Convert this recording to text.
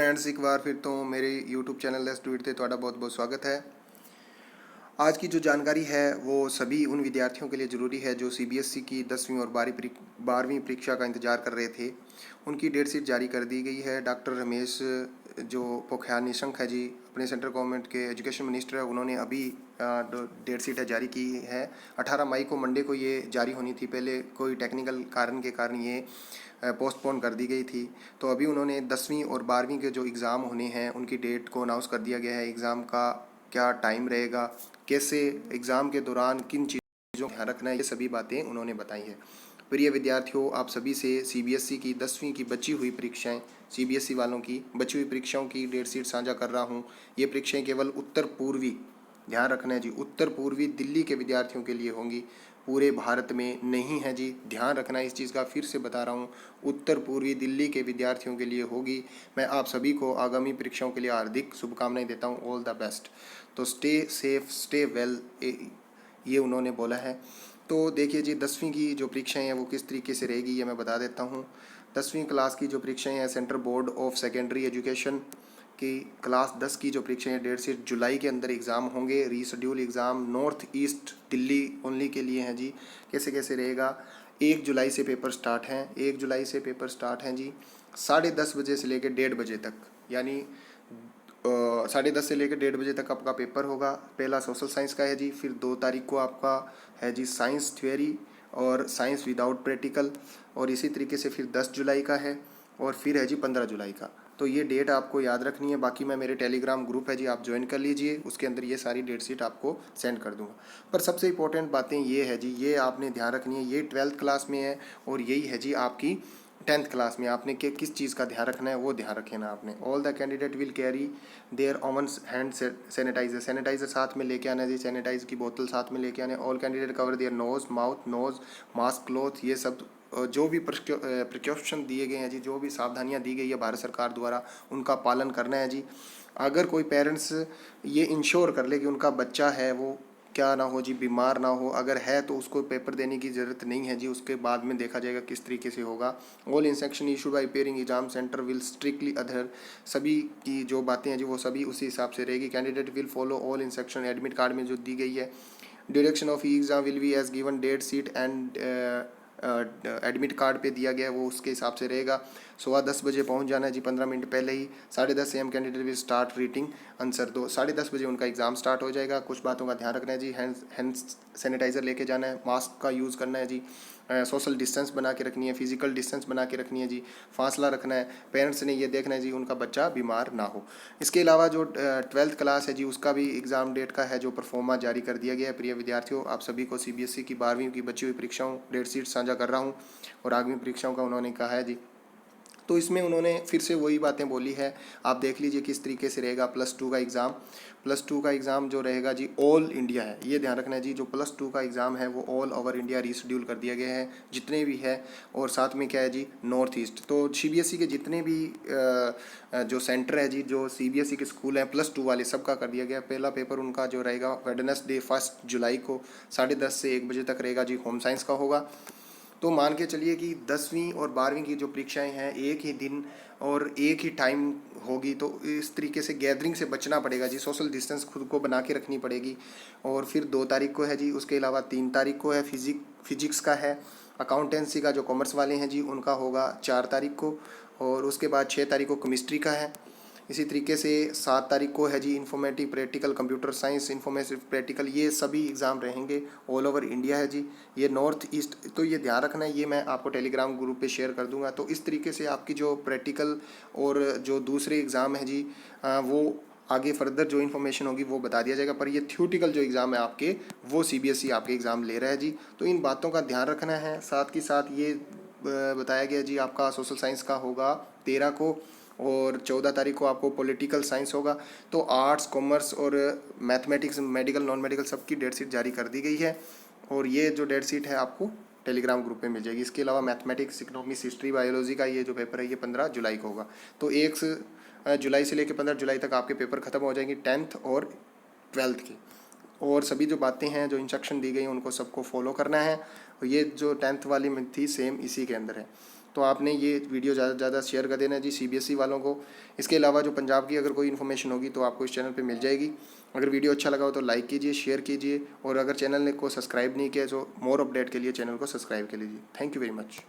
Friends, एक बार फिर तो मेरे YouTube channel let's do it ते ਤੁਹਾਡਾ बहुत-बहुत स्वागत है। आज की जो जानकारी है वो सभी उन विद्यार्थियों के लिए ज़रूरी है जो CBSE की 10वीं और 12वीं परीक्षा का इंतजार कर रहे थे। उनकी डेट शीट जारी कर दी गई है। डॉक्टर रमेश जो पोखरियाल निशंक है जी, अपने सेंट्रल गवर्नमेंट के एजुकेशन मिनिस्टर है, उन्होंने अभी डेट शीट है जारी की है। 18 मई को मंडे को ये जारी होनी थी, पहले कोई टेक्निकल कारण के कारण ये पोस्टपोन कर दी गई थी। तो अभी उन्होंने 10वीं और 12वीं के जो एग्ज़ाम होने हैं उनकी डेट को अनाउंस कर दिया गया है। एग्ज़ाम का क्या टाइम रहेगा, कैसे एग्ज़ाम के दौरान किन चीज़ों का ध्यान रखना है, ये सभी बातें उन्होंने बताई हैं। प्रिय विद्यार्थियों, आप सभी से CBSE की 10वीं की बची हुई परीक्षाएं, CBSE वालों की बची हुई परीक्षाओं की डेट शीट साझा कर रहा हूं। ये परीक्षाएं केवल उत्तर पूर्वी, ध्यान रखना है जी, उत्तर पूर्वी दिल्ली के विद्यार्थियों के लिए होंगी, पूरे भारत में नहीं है जी। ध्यान रखना है इस चीज़ का, फिर से बता रहा हूँ, उत्तर पूर्वी दिल्ली के विद्यार्थियों के लिए होगी। मैं आप सभी को आगामी परीक्षाओं के लिए हार्दिक शुभकामनाएं देता हूँ। All the best. तो स्टे सेफ, स्टे वेल, ये उन्होंने बोला है। तो देखिए जी, 10वीं की जो परीक्षाएं हैं वो किस तरीके से रहेगी ये मैं बता देता हूँ। 10वीं क्लास की जो परीक्षाएं हैं, central board of secondary education की क्लास 10 की जो परीक्षाएं 1.5 जुलाई के अंदर एग्ज़ाम होंगे। Reschedule exam north east Delhi only के लिए हैं जी। कैसे कैसे रहेगा, 1 जुलाई से पेपर स्टार्ट हैं, 1 जुलाई से पेपर स्टार्ट हैं जी, 10:30 बजे से लेकर 1:30 बजे तक, यानी 10:30 से लेकर 1:30 बजे तक आपका पेपर होगा। पहला सोशल साइंस का है जी, फिर 2 तारीख को आपका है जी साइंस थ्योरी और साइंस विदाउट प्रैक्टिकल, और इसी तरीके से फिर 10 जुलाई का है, और फिर है जी 15 जुलाई का। तो ये डेट आपको याद रखनी है। बाकी मैं मेरे टेलीग्राम ग्रुप है जी, आप ज्वाइन कर लीजिए, उसके अंदर ये सारी डेट शीट आपको सेंड कर दूंगा। पर सबसे इंपॉर्टेंट बातें ये है जी, ये आपने ध्यान रखनी है। ये 12th क्लास में है और यही है जी आपकी 10th क्लास में। आपने किस चीज़ का ध्यान रखना है वो ध्यान रखे ना आपने। All the candidate will carry their own hand sanitizer, sanitizer साथ में लेके आना जी, सैनिटाइजर की बोतल साथ में लेके आने। All candidate cover their nose, mouth, nose, mask, cloth, ये सब जो भी प्रिकॉशन दिए गए हैं जी, जो भी सावधानियां दी गई है भारत सरकार द्वारा, उनका पालन करना है जी। अगर कोई पेरेंट्स ये इंश्योर कर ले कि उनका बच्चा है वो क्या ना हो जी, बीमार ना हो, अगर है तो उसको पेपर देने की ज़रूरत नहीं है जी, उसके बाद में देखा जाएगा किस तरीके से होगा। All instruction issue by pairing exam centre will strictly अधर, सभी की जो बातें हैं जी वो सभी उसी हिसाब से रहेगी। Candidate will follow all instruction admit card में जो दी गई है। Direction of e exam will be as given date sheet and admit card पे दिया गया है वो उसके हिसाब से रहेगा। 10:15 बजे पहुंच जाना है जी, 15 मिनट पहले ही। 10:30 AM candidate will start reading answer. 10:30 बजे उनका एग्ज़ाम स्टार्ट हो जाएगा। कुछ बातों का ध्यान रखना है जी, हैंड सैनिटाइज़र लेके जाना है, मास्क का यूज़ करना है जी, सोशल डिस्टेंस बना के रखनी है, फिजिकल डिस्टेंस बना के रखनी है जी, फासला रखना है। पेरेंट्स ने ये देखना है जी उनका बच्चा बीमार ना हो। इसके अलावा जो 12th क्लास है जी, उसका भी एग्ज़ाम डेट का है जो परफॉर्मा जारी कर दिया गया है। प्रिय विद्यार्थियों, आप सभी को CBSE की 12वीं की बची हुई परीक्षाओं डेट शीट साझा कर रहा हूँ, और आगामी परीक्षाओं का उन्होंने कहा है जी। तो इसमें उन्होंने फिर से वही बातें बोली है, आप देख लीजिए किस तरीके से रहेगा। +2 का एग्ज़ाम, +2 का एग्ज़ाम जो रहेगा जी ऑल इंडिया है, ये ध्यान रखना है जी। जो +2 का एग्ज़ाम है वो ऑल ओवर इंडिया रीशेड्यूल कर दिया गया है, जितने भी है। और साथ में क्या है जी, नॉर्थ ईस्ट। तो CBSE के जितने भी जो सेंटर है जी, जो CBSE के स्कूल हैं +2 वाले, सबका कर दिया गया। पहला पेपर उनका जो रहेगा वेडनेसडे 1 जुलाई को 10:30 से 1 बजे तक रहेगा जी, होम साइंस का होगा। तो मान के चलिए कि 10वीं और 12वीं की जो परीक्षाएं हैं एक ही दिन और एक ही टाइम होगी, तो इस तरीके से गैदरिंग से बचना पड़ेगा जी, सोशल डिस्टेंस खुद को बना के रखनी पड़ेगी। और फिर 2 तारीख को है जी, उसके अलावा 3 तारीख को है फिजिक्स का है। अकाउंटेंसी का जो कॉमर्स वाले हैं जी उनका होगा 4 तारीख को, और उसके बाद 6 तारीख को केमिस्ट्री का है। इसी तरीके से 7 तारीख को है जी informative practical, computer science informative practical, ये सभी एग्ज़ाम रहेंगे। ऑल ओवर इंडिया है जी, ये नॉर्थ ईस्ट। तो ये ध्यान रखना है, ये मैं आपको टेलीग्राम ग्रुप पे शेयर कर दूंगा। तो इस तरीके से आपकी जो प्रैक्टिकल और जो दूसरे एग्ज़ाम है जी, वो आगे फर्दर जो इन्फॉर्मेशन होगी वो बता दिया जाएगा। पर ये थ्योरेटिकल जो एग्ज़ाम है आपके, वो CBSE आपके एग्ज़ाम ले रहा है जी। तो इन बातों का ध्यान रखना है। साथ ही साथ ये बताया गया जी, आपका सोशल साइंस का होगा 13 को, और 14 तारीख को आपको पॉलिटिकल साइंस होगा। तो आर्ट्स, कॉमर्स और मैथमेटिक्स, मेडिकल, नॉन मेडिकल सबकी डेट शीट जारी कर दी गई है, और ये जो डेट शीट है आपको टेलीग्राम ग्रुप पे मिल जाएगी। इसके अलावा मैथमेटिक्स, इकोनॉमिक्स, हिस्ट्री, बायोलॉजी का ये जो पेपर है ये 15 जुलाई को होगा। तो 1 जुलाई से लेकर 15 जुलाई तक आपके पेपर खत्म हो जाएंगे 10th और 12th की। और सभी जो बातें हैं, जो इंस्ट्रक्शन दी गई हैं, उनको सबको फॉलो करना है। और ये जो 10th वाली में थी सेम इसी के अंदर है। तो आपने ये वीडियो ज़्यादा से ज़्यादा शेयर कर देना जी CBSE वालों को। इसके अलावा जो पंजाब की अगर कोई इन्फॉर्मेशन होगी तो आपको इस चैनल पे मिल जाएगी। अगर वीडियो अच्छा लगा हो तो लाइक कीजिए, शेयर कीजिए, और अगर चैनल को सब्सक्राइब नहीं किया तो मोर अपडेट के लिए चैनल को सब्सक्राइब कर लीजिए। Thank you very much.